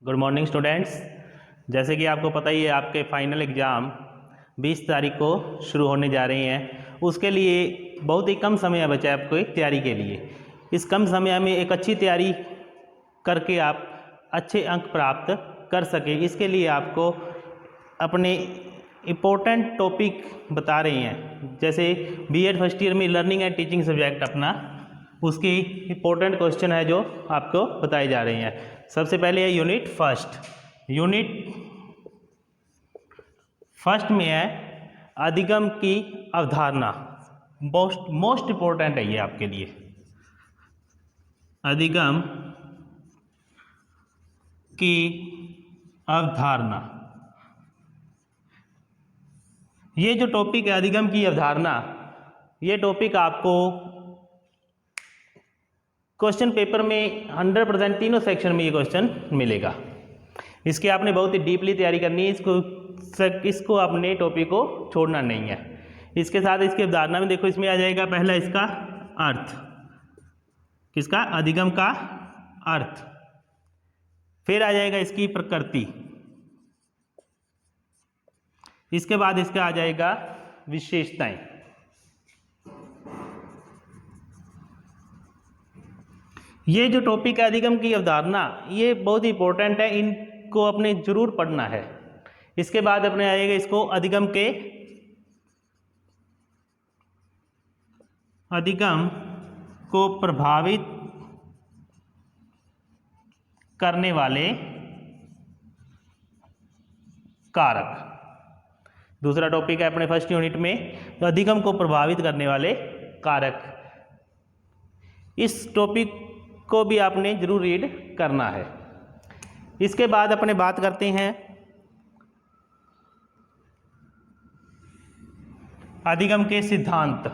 Good morning students. जैसे कि आपको पता ही है आपके फाइनल एग्ज़ाम 20 तारीख को शुरू होने जा रहे हैं। उसके लिए बहुत ही कम समय बचा है आपको एक तैयारी के लिए। इस कम समय में एक अच्छी तैयारी करके आप अच्छे अंक प्राप्त कर सकें, इसके लिए आपको अपने इम्पोर्टेंट टॉपिक बता रहे हैं। जैसे बीएड फर्स्ट ईयर में लर्निंग एंड टीचिंग सब्जेक्ट अपना, उसकी इम्पोर्टेंट क्वेश्चन है जो आपको बताए जा रहे हैं। सबसे पहले है यूनिट फर्स्ट में है अधिगम की अवधारणा। मोस्ट इम्पोर्टेंट है ये आपके लिए। अधिगम की अवधारणा, ये जो टॉपिक है अधिगम की अवधारणा, ये टॉपिक आपको क्वेश्चन पेपर में 100% तीनों सेक्शन में ये क्वेश्चन मिलेगा। इसके आपने बहुत ही डीपली तैयारी करनी है। इसको अपने टॉपिक को छोड़ना नहीं है। इसके साथ इसकी अवधारणा में देखो, इसमें आ जाएगा पहला इसका अर्थ, किसका, अधिगम का अर्थ। फिर आ जाएगा इसकी प्रकृति, इसके बाद इसका आ जाएगा विशेषताएं। ये जो टॉपिक है अधिगम की अवधारणा, ये बहुत ही इंपॉर्टेंट है, इनको अपने जरूर पढ़ना है। इसके बाद अपने आएगा इसको अधिगम को प्रभावित करने वाले कारक। दूसरा टॉपिक है अपने फर्स्ट यूनिट में, तो अधिगम को प्रभावित करने वाले कारक। इस टॉपिक को भी आपने जरूर रीड करना है। इसके बाद अपने बात करते हैं अधिगम के सिद्धांत।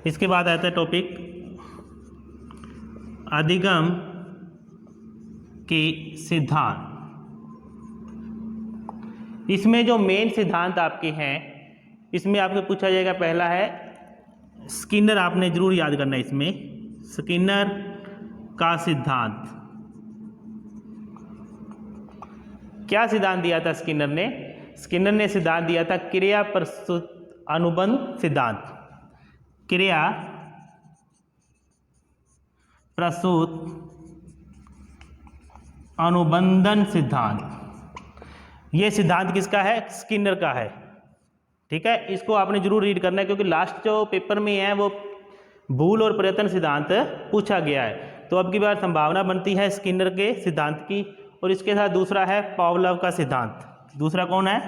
इसके बाद आता है टॉपिक अधिगम के सिद्धांत। इसमें जो मेन सिद्धांत आपके हैं, इसमें आपको पूछा जाएगा, पहला है स्किनर, आपने जरूर याद करना है। इसमें स्किनर का सिद्धांत, क्या सिद्धांत दिया था स्किनर ने सिद्धांत दिया था क्रिया प्रस्तुत अनुबंध सिद्धांत। क्रिया प्रस्तुत अनुबंधन सिद्धांत। यह सिद्धांत किसका है, स्किनर का है। ठीक है, इसको आपने जरूर रीड करना है, क्योंकि लास्ट जो पेपर में है वो भूल और प्रयत्न सिद्धांत पूछा गया है। तो अब की बार संभावना बनती है स्किनर के सिद्धांत की। और इसके साथ दूसरा है पावलोव का सिद्धांत। दूसरा कौन है,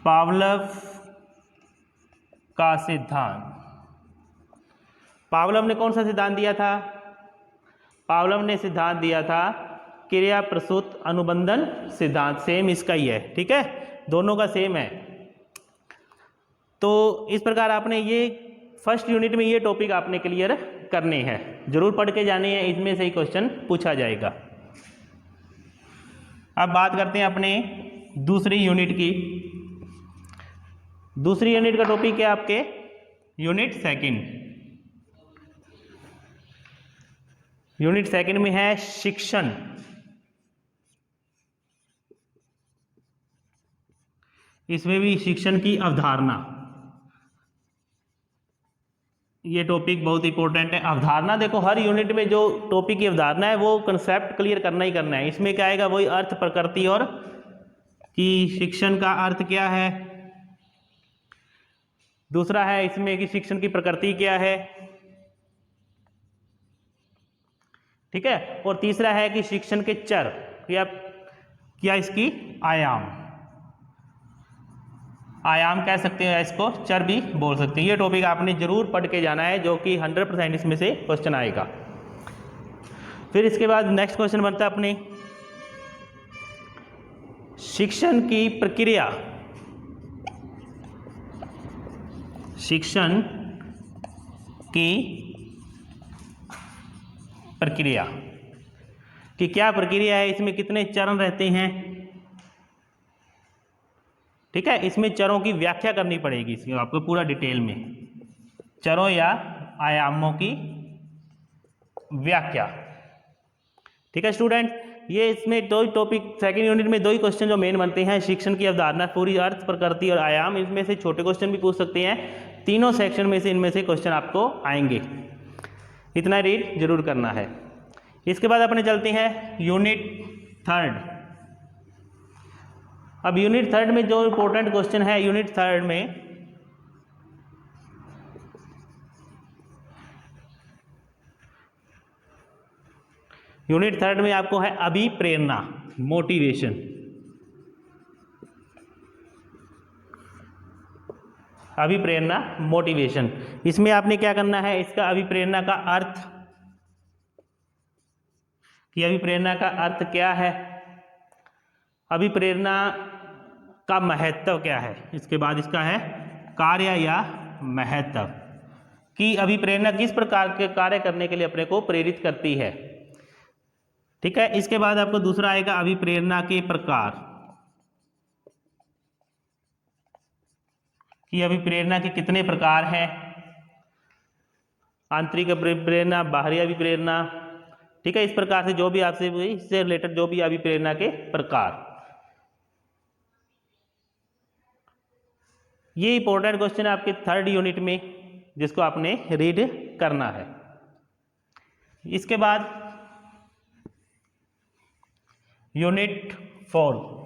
पावलोव का सिद्धांत। पावलोव ने कौन सा सिद्धांत दिया था, पावलोव ने सिद्धांत दिया था क्रिया प्रस्तुत अनुबंधन सिद्धांत। सेम इसका ही है, ठीक है, दोनों का सेम है। तो इस प्रकार आपने ये फर्स्ट यूनिट में ये टॉपिक आपने क्लियर करने हैं, जरूर पढ़ के जाने हैं, इसमें से ही क्वेश्चन पूछा जाएगा। अब बात करते हैं अपने दूसरी यूनिट की। दूसरी यूनिट का टॉपिक है आपके यूनिट सेकंड में है शिक्षण। इसमें भी शिक्षण की अवधारणा, ये टॉपिक बहुत इंपॉर्टेंट है। अवधारणा देखो, हर यूनिट में जो टॉपिक की अवधारणा है वो कंसेप्ट क्लियर करना ही करना है। इसमें क्या आएगा, वही अर्थ, प्रकृति और कि शिक्षण का अर्थ क्या है। दूसरा है इसमें कि शिक्षण की प्रकृति क्या है, ठीक है। और तीसरा है कि शिक्षण के चर क्या इसकी आयाम कह सकते हैं, इसको चर भी बोल सकते हैं। ये टॉपिक आपने जरूर पढ़ के जाना है, जो कि 100% इसमें से क्वेश्चन आएगा। फिर इसके बाद नेक्स्ट क्वेश्चन बनता है अपने शिक्षण की प्रक्रिया। शिक्षण की प्रक्रिया कि क्या प्रक्रिया है, इसमें कितने चरण रहते हैं, ठीक है। इसमें चरों की व्याख्या करनी पड़ेगी, इसमें आपको पूरा डिटेल में चरों या आयामों की व्याख्या। ठीक है स्टूडेंट, ये इसमें दो ही टॉपिक, सेकंड यूनिट में दो ही क्वेश्चन जो मेन बनते हैं, शिक्षण की अवधारणा, पूरी अर्थ, प्रकृति और आयाम। इसमें से छोटे क्वेश्चन भी पूछ सकते हैं, तीनों सेक्शन में से इनमें से क्वेश्चन आपको आएंगे, इतना रीड जरूर करना है। इसके बाद अपने चलते हैं यूनिट थर्ड। अब यूनिट थर्ड में जो इंपॉर्टेंट क्वेश्चन है, यूनिट थर्ड में आपको है अभिप्रेरणा, मोटिवेशन। अभिप्रेरणा मोटिवेशन, इसमें आपने क्या करना है, इसका अभिप्रेरणा का अर्थ, कि अभिप्रेरणा का अर्थ क्या है, अभिप्रेरणा का महत्व क्या है, इसके बाद इसका है कार्य या महत्व, कि अभिप्रेरणा किस प्रकार के कार्य करने के लिए अपने को प्रेरित करती है। ठीक है, इसके बाद आपको दूसरा आएगा अभिप्रेरणा के प्रकार, कि अभिप्रेरणा के कितने प्रकार हैं, आंतरिक अभिप्रेरणा, बाहरी अभिप्रेरणा। ठीक है, इस प्रकार से जो भी आपसे इससे रिलेटेड जो भी अभिप्रेरणा के प्रकार, ये इंपॉर्टेंट क्वेश्चन है आपके थर्ड यूनिट में, जिसको आपने रीड करना है। इसके बाद यूनिट फोर्थ,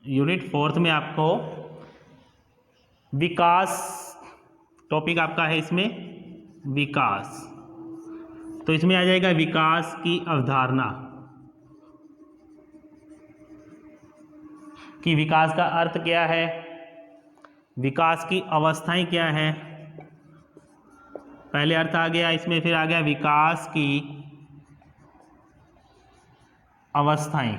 यूनिट फोर्थ में आपको विकास टॉपिक आपका है, इसमें विकास, तो इसमें आ जाएगा विकास की अवधारणा, कि विकास का अर्थ क्या है, विकास की अवस्थाएं क्या है, पहले अर्थ आ गया, इसमें फिर आ गया विकास की अवस्थाएं।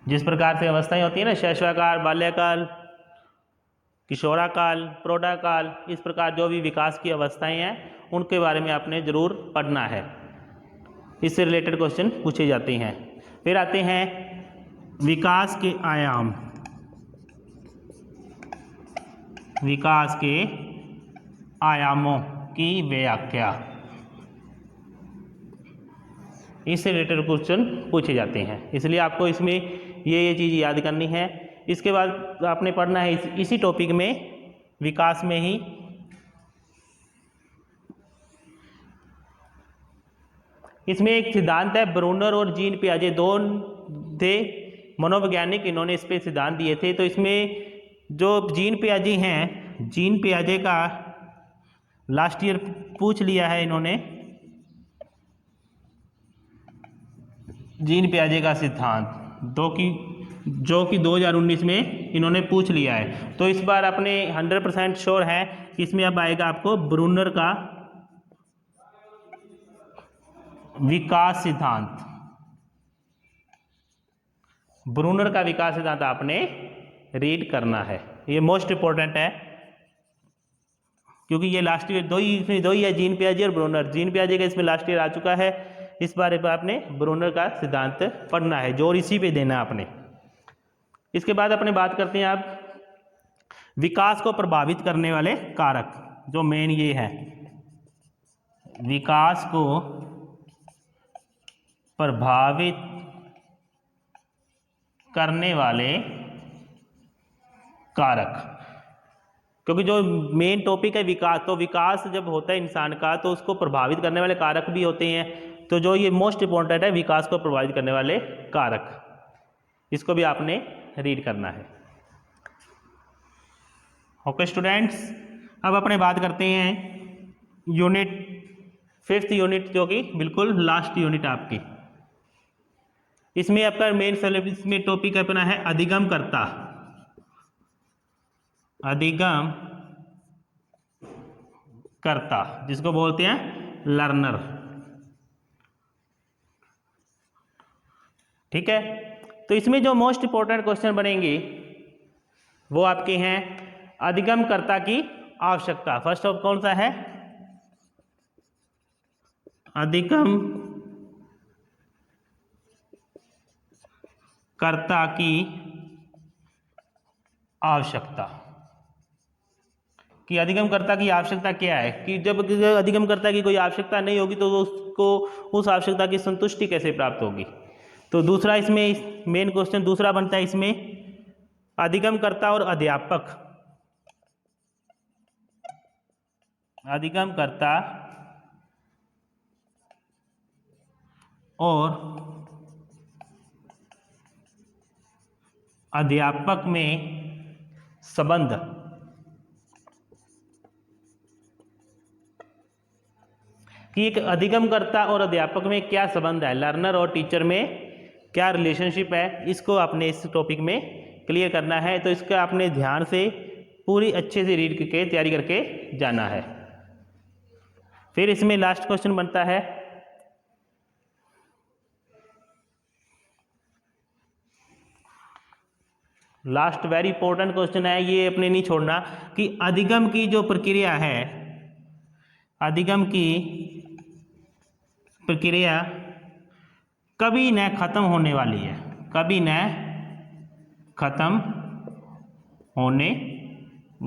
जिस प्रकार से अवस्थाएं होती है ना, शैशवाकाल, बाल्यकाल, किशोराकाल, प्रौढ़ाकाल, इस प्रकार जो भी विकास की अवस्थाएं हैं उनके बारे में आपने जरूर पढ़ना है, इससे रिलेटेड क्वेश्चन पूछे जाते हैं। फिर आते हैं विकास के आयाम, विकास के आयामों की व्याख्या, इससे रिलेटेड क्वेश्चन पूछे जाते हैं, इसलिए आपको इसमें ये चीज़ याद करनी है। इसके बाद आपने पढ़ना है इसी टॉपिक में, विकास में ही इसमें एक सिद्धांत है, ब्रूनर और जीन पियाजे दो थे मनोवैज्ञानिक, इन्होंने इस पे सिद्धांत दिए थे। तो इसमें जो जीन पियाजे हैं, जीन पियाजे का लास्ट ईयर पूछ लिया है इन्होंने, जीन पियाजे का सिद्धांत जो कि 2019 में इन्होंने पूछ लिया है। तो इस बार अपने 100% श्योर है कि इसमें अब आएगा आपको ब्रूनर का विकास सिद्धांत, ब्रूनर का विकास सिद्धांत आपने रीड करना है, ये मोस्ट इंपॉर्टेंट है, क्योंकि ये लास्ट ईयर दो ही है, जीन पियाजे और ब्रूनर। जीन पियाजे का इसमें लास्ट ईयर आ चुका है, इस बारे पर आपने ब्रूनर का सिद्धांत पढ़ना है, जोर इसी पे देना आपने। इसके बाद अपने बात करते हैं आप विकास को प्रभावित करने वाले कारक, जो मेन ये है, विकास को प्रभावित करने वाले कारक, क्योंकि जो मेन टॉपिक है विकास, तो विकास जब होता है इंसान का तो उसको प्रभावित करने वाले कारक भी होते हैं। तो जो ये मोस्ट इंपॉर्टेंट है, विकास को प्रभावित करने वाले कारक, इसको भी आपने रीड करना है। ओके स्टूडेंट्स, अब अपने बात करते हैं यूनिट फिफ्थ यूनिट, जो कि बिल्कुल लास्ट यूनिट आपकी। इसमें आपका मेन सिलेबस में टॉपिक अपना है अधिगम कर्ता, अधिगम कर्ता, जिसको बोलते हैं लर्नर। ठीक है, तो इसमें जो मोस्ट इंपॉर्टेंट क्वेश्चन बनेंगे वो आपके हैं अधिगमकर्ता की आवश्यकता। फर्स्ट ऑफ कौन सा है, अधिगमकर्ता की आवश्यकता। कि अधिगमकर्ता की आवश्यकता क्या है, कि जब अधिगमकर्ता की कोई आवश्यकता नहीं होगी तो उसको उस आवश्यकता की संतुष्टि कैसे प्राप्त होगी। तो दूसरा इसमें मेन क्वेश्चन दूसरा बनता है इसमें, अधिगमकर्ता और अध्यापक, अधिगमकर्ता और अध्यापक में संबंध, कि एक अधिगमकर्ता और अध्यापक में क्या संबंध है, लर्नर और टीचर में क्या रिलेशनशिप है, इसको आपने इस टॉपिक में क्लियर करना है। तो इसका आपने ध्यान से पूरी अच्छे से रीड करके तैयारी करके जाना है। फिर इसमें लास्ट क्वेश्चन बनता है, लास्ट वेरी इंपॉर्टेंट क्वेश्चन है, ये अपने नहीं छोड़ना, कि अधिगम की जो प्रक्रिया है, अधिगम की प्रक्रिया कभी न खत्म होने वाली है, कभी न खत्म होने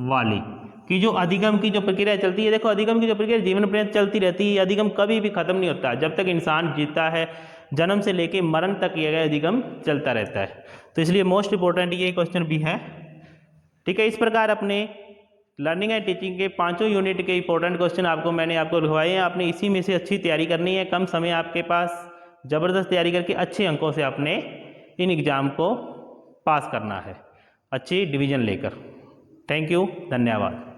वाली, कि जो अधिगम की जो प्रक्रिया चलती है, देखो अधिगम की जो प्रक्रिया जीवन पर्यंत चलती रहती है, अधिगम कभी भी खत्म नहीं होता, जब तक इंसान जीता है जन्म से लेके मरण तक ये अधिगम चलता रहता है। तो इसलिए मोस्ट इंपॉर्टेंट ये क्वेश्चन भी है, ठीक है। इस प्रकार अपने लर्निंग एंड टीचिंग के 5 यूनिट के इंपॉर्टेंट क्वेश्चन आपने लिखवाए हैं। आपने इसी में से अच्छी तैयारी करनी है, कम समय आपके पास, ज़बरदस्त तैयारी करके अच्छे अंकों से आपने इन एग्ज़ाम को पास करना है, अच्छी डिवीज़न लेकर। थैंक यू, धन्यवाद।